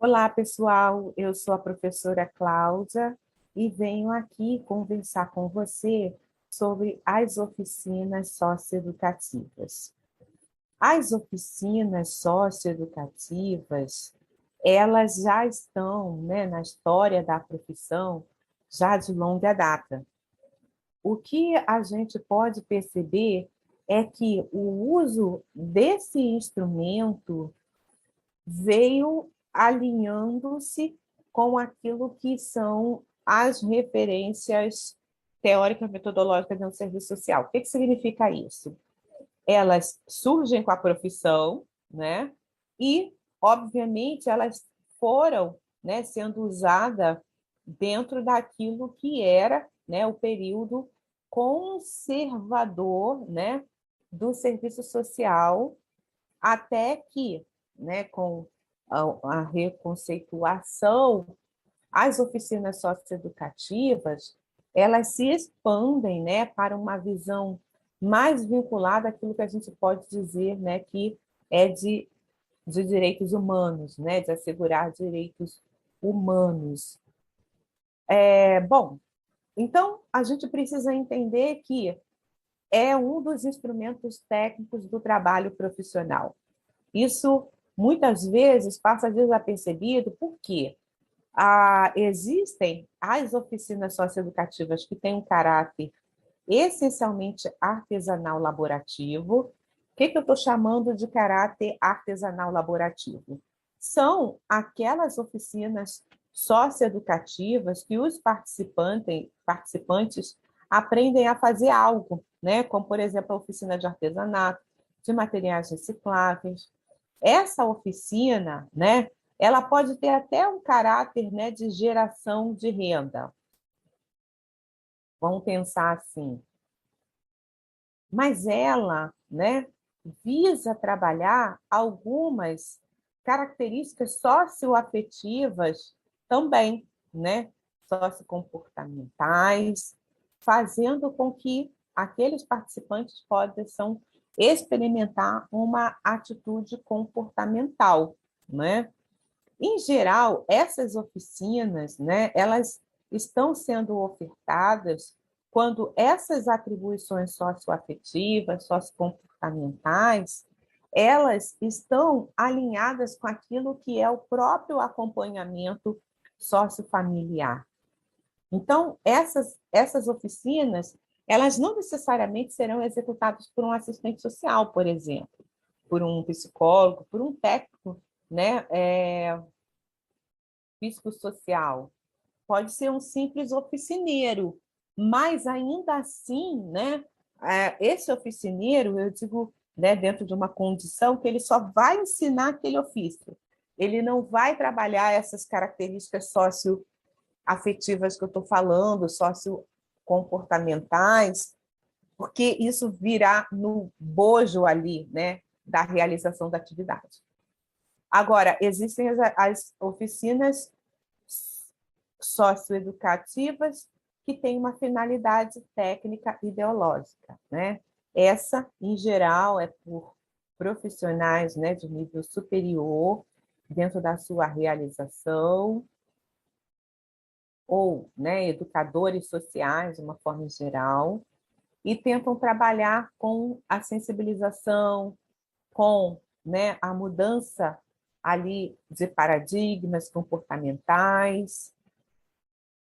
Olá, pessoal. Eu sou a professora Cláudia e venho aqui conversar com você sobre as oficinas socioeducativas. As oficinas socioeducativas, elas já estão, né, na história da profissão já de longa data. O que a gente pode perceber é que o uso desse instrumento veio alinhando-se com aquilo que são as referências teóricas metodológicas do serviço social. O que significa isso? Elas surgem com a profissão, né? E, obviamente, elas foram, né, sendo usadas dentro daquilo que era, né, o período conservador, né, do serviço social, até que, né, com a reconceituação, as oficinas socioeducativas, elas se expandem, né, para uma visão mais vinculada àquilo que a gente pode dizer, né, que é de direitos humanos, né, de assegurar direitos humanos. Bom, então a gente precisa entender que é um dos instrumentos técnicos do trabalho profissional. Isso muitas vezes passa desapercebido porque existem as oficinas socioeducativas que têm um caráter essencialmente artesanal laborativo. O que eu estou chamando de caráter artesanal laborativo? São aquelas oficinas socioeducativas que os participantes aprendem a fazer algo, né? Como, por exemplo, a oficina de artesanato, de materiais recicláveis. Essa oficina, né, ela pode ter até um caráter, né, de geração de renda. Vamos pensar assim. Mas ela, né, visa trabalhar algumas características socioafetivas também, né, sociocomportamentais, fazendo com que aqueles participantes possam experimentar uma atitude comportamental, né? Em geral, essas oficinas, né, elas estão sendo ofertadas quando essas atribuições socioafetivas, sociocomportamentais, elas estão alinhadas com aquilo que é o próprio acompanhamento sociofamiliar. Então, essas oficinas, elas não necessariamente serão executadas por um assistente social, por exemplo, por um psicólogo, por um técnico, né, psicossocial, pode ser um simples oficineiro, mas ainda assim, né, esse oficineiro, eu digo, né, dentro de uma condição que ele só vai ensinar aquele ofício, ele não vai trabalhar essas características socioafetivas que eu estou falando, sociocomportamentais, porque isso virá no bojo ali, né, da realização da atividade. Agora, existem as oficinas socioeducativas que têm uma finalidade técnica ideológica, né? Essa, em geral, é por profissionais, né, de nível superior, dentro da sua realização, ou, né, educadores sociais, de uma forma geral, e tentam trabalhar com a sensibilização, com, né, a mudança ali de paradigmas comportamentais.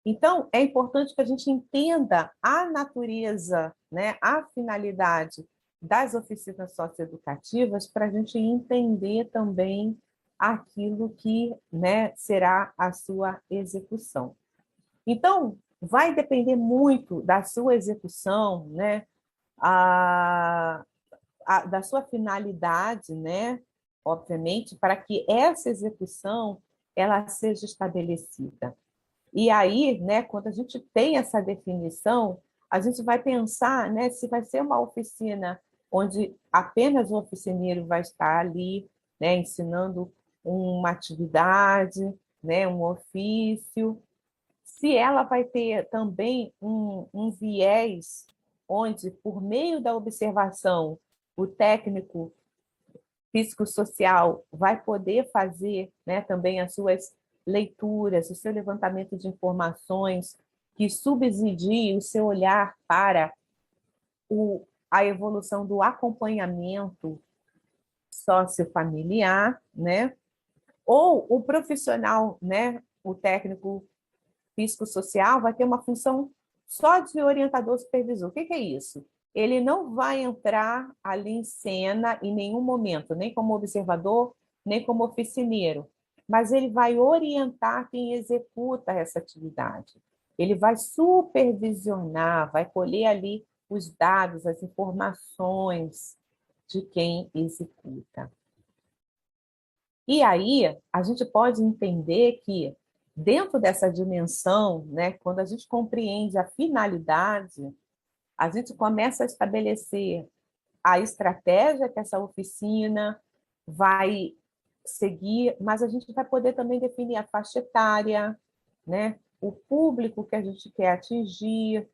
Então, é importante que a gente entenda a natureza, né, a finalidade das oficinas socioeducativas para a gente entender também aquilo que, né, será a sua execução. Então, vai depender muito da sua execução, né, a, da sua finalidade, né, obviamente, para que essa execução ela seja estabelecida. E aí, né, quando a gente tem essa definição, a gente vai pensar, né, se vai ser uma oficina onde apenas o oficineiro vai estar ali, né, ensinando uma atividade, né, um ofício, se ela vai ter também um viés onde, por meio da observação, o técnico psicossocial vai poder fazer, né, também as suas leituras, o seu levantamento de informações que subsidie o seu olhar para a evolução do acompanhamento sociofamiliar, né? Ou o profissional, né, o técnico psicossocial vai ter uma função só de orientador supervisor. O que é isso? Ele não vai entrar ali em cena em nenhum momento, nem como observador, nem como oficineiro, mas ele vai orientar quem executa essa atividade. Ele vai supervisionar, vai colher ali os dados, as informações de quem executa. E aí, a gente pode entender que, dentro dessa dimensão, né, quando a gente compreende a finalidade, a gente começa a estabelecer a estratégia que essa oficina vai seguir, mas a gente vai poder também definir a faixa etária, né, o público que a gente quer atingir,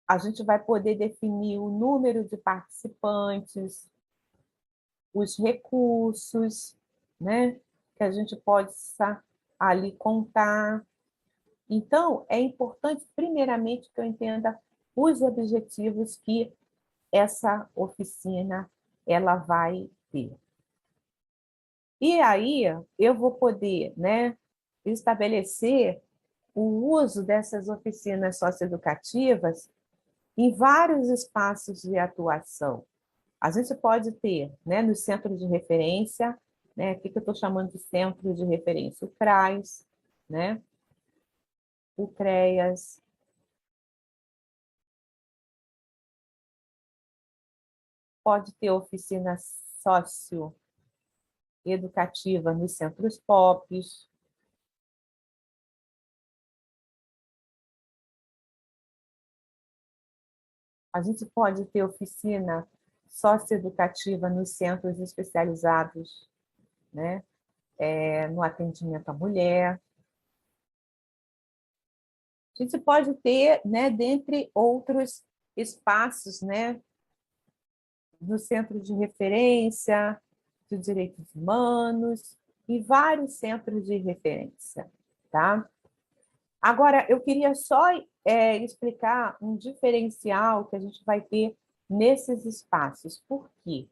a gente vai poder definir o número de participantes, os recursos, né, que a gente possa ali contar. Então, é importante, primeiramente, que eu entenda os objetivos que essa oficina ela vai ter. E aí eu vou poder, né, estabelecer o uso dessas oficinas socioeducativas em vários espaços de atuação. A gente pode ter, né, nos centros de referência, né, o que eu estou chamando de centro de referência? O CRAS, né, o CREAS, pode ter oficina socioeducativa nos centros POPs, a gente pode ter oficina socioeducativa nos centros especializados, né, no atendimento à mulher. A gente pode ter, né, dentre outros espaços, né, no centro de referência de direitos humanos e vários centros de referência, tá? Agora, eu queria só explicar um diferencial que a gente vai ter nesses espaços. Por quê?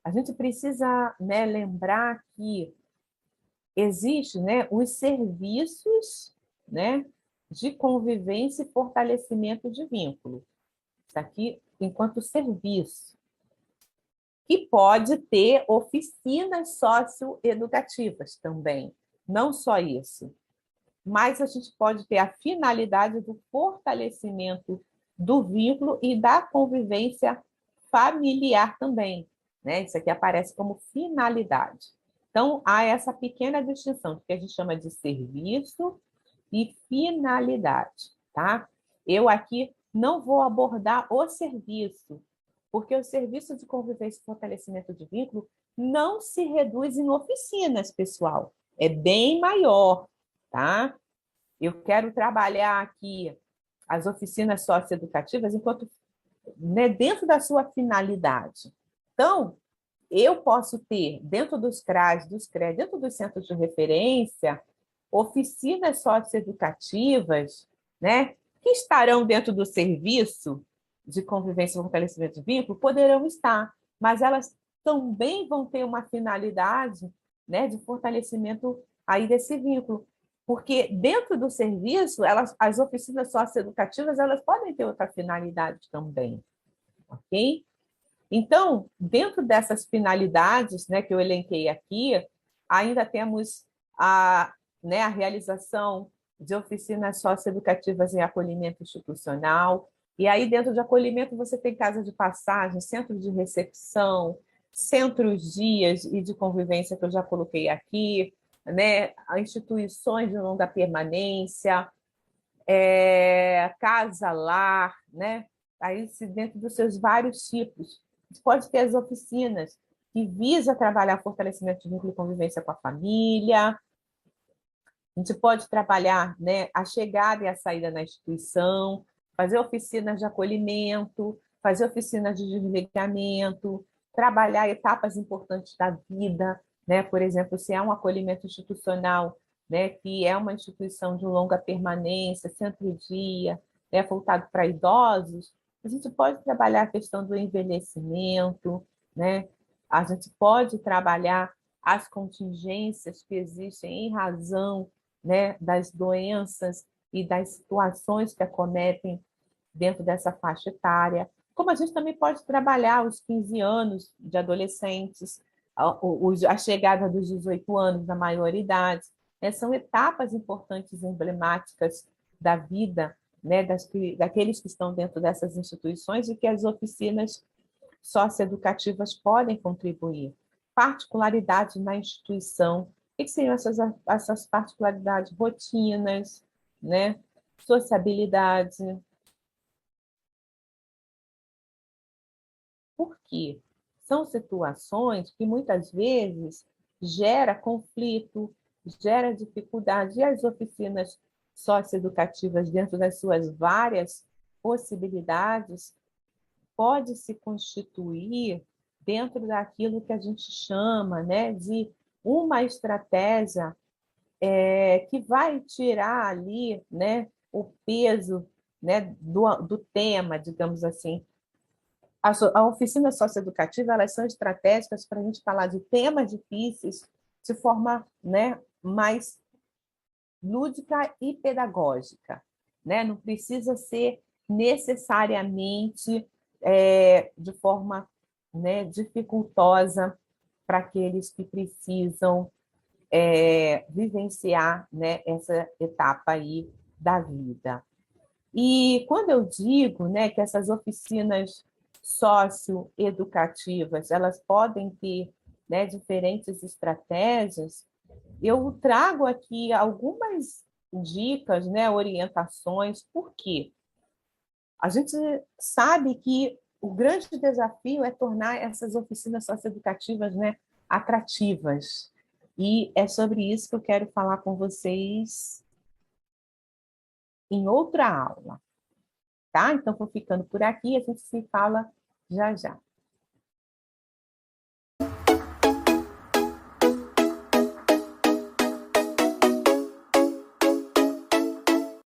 A gente precisa, né, lembrar que existe, né, os serviços, né, de convivência e fortalecimento de vínculo. Isso aqui enquanto serviço. Que pode ter oficinas socioeducativas também. Não só isso. Mas a gente pode ter a finalidade do fortalecimento do vínculo e da convivência familiar também, né? Isso aqui aparece como finalidade. Então, há essa pequena distinção, que a gente chama de serviço e finalidade, tá? Eu aqui não vou abordar o serviço, porque o serviço de convivência e fortalecimento de vínculo não se reduz em oficinas, pessoal. É bem maior, tá? Eu quero trabalhar aqui as oficinas socioeducativas enquanto, né, dentro da sua finalidade. Então, eu posso ter, dentro dos CRAs, dos CREA, dentro dos centros de referência, oficinas socioeducativas, né, que estarão dentro do serviço de convivência e fortalecimento de vínculo, poderão estar, mas elas também vão ter uma finalidade, né, de fortalecimento aí desse vínculo. Porque dentro do serviço, as oficinas socioeducativas, elas podem ter outra finalidade também, ok? Então, dentro dessas finalidades, né, que eu elenquei aqui, ainda temos né, a realização de oficinas socioeducativas em acolhimento institucional. E aí, dentro de acolhimento, você tem casa de passagem, centro de recepção, centros dias e de convivência, que eu já coloquei aqui, né, instituições de longa permanência, casa-lar, né? Aí, dentro dos seus vários tipos. Você pode ter as oficinas que visa trabalhar fortalecimento de vínculo e convivência com a família. A gente pode trabalhar, né, a chegada e a saída na instituição, fazer oficinas de acolhimento, fazer oficinas de desligamento, trabalhar etapas importantes da vida, né? Por exemplo, se é um acolhimento institucional, né, que é uma instituição de longa permanência, centro-dia, né, voltado para idosos, a gente pode trabalhar a questão do envelhecimento, né? A gente pode trabalhar as contingências que existem em razão, né, das doenças e das situações que acometem dentro dessa faixa etária. Como a gente também pode trabalhar os 15 anos de adolescentes, a chegada dos 18 anos da maioridade, né? São etapas importantes e emblemáticas da vida, né? Daqueles que estão dentro dessas instituições e que as oficinas socioeducativas podem contribuir. Particularidades na instituição. O que seriam essas particularidades? Rotinas, né? Sociabilidade. Por quê? São situações que muitas vezes gera conflito, gera dificuldade, e as oficinas socioeducativas, dentro das suas várias possibilidades, pode se constituir dentro daquilo que a gente chama, né, de uma estratégia que vai tirar ali, né, o peso, né, do tema, digamos assim. A oficina socioeducativa, elas são estratégicas para a gente falar de temas difíceis de forma, né, mais lúdica e pedagógica, né? Não precisa ser necessariamente de forma, né, dificultosa para aqueles que precisam vivenciar, né, essa etapa aí da vida. E quando eu digo, né, que essas oficinas socioeducativas, elas podem ter, né, diferentes estratégias, eu trago aqui algumas dicas, né, orientações, por quê? A gente sabe que o grande desafio é tornar essas oficinas socioeducativas, né, atrativas. E é sobre isso que eu quero falar com vocês em outra aula. Tá? Então, vou ficando por aqui, a gente se fala já já.